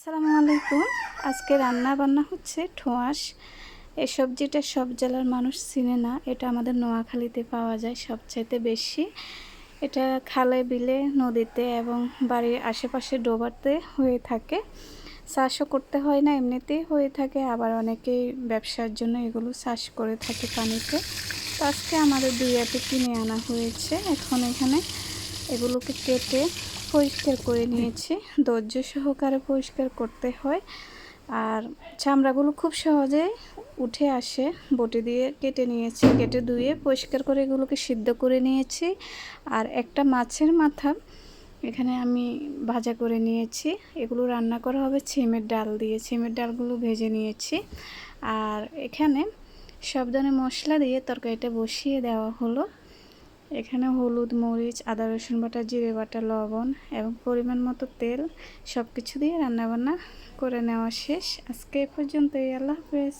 আসসালামু আলাইকুম। আজকে রান্না বান্না হচ্ছে ঠোঁয়াশ। এই সবজিটা সব জেলার মানুষ চিনে না। এটা আমাদের নোয়াখালীতে পাওয়া যায় সবচাইতে বেশি। এটা খালে বিলে নদীতে এবং বাড়ির আশেপাশে ডোবাতে হয়ে থাকে। চাষও করতে হয় না, এমনিতেই হয়ে থাকে। আবার অনেকেই ব্যবসার জন্য এগুলো চাষ করে থাকে পানিতে। তো আজকে আমাদের দুইয়াতে কিনে আনা হয়েছে। এখন এখানে এগুলোকে কেটে পরিষ্কার করে নিয়েছি। ধৈর্য সহকারে পরিষ্কার করতে হয়, আর চামড়াগুলো খুব সহজেই উঠে আসে। বটি দিয়ে কেটে নিয়েছি, কেটে ধুয়ে পরিষ্কার করে এগুলোকে সিদ্ধ করে নিয়েছি। আর একটা মাছের মাথা এখানে আমি ভাজা করে নিয়েছি। এগুলো রান্না করা হবে ছিমের ডাল দিয়ে। ছিমের ডালগুলো ভেজে নিয়েছি। আর এখানে সব ধরনের মশলা দিয়ে তরকারিটা বসিয়ে দেওয়া হলো। এখানে হলুদ, মরিচ, আদা রসুন বাটা, জিরে বাটা, লবণ এবং পরিমাণ মতো তেল সব কিছু দিয়ে রান্নাবান্না করে নেওয়া শেষ। আজকে এ পর্যন্তই। আল্লাহ হাফেজ।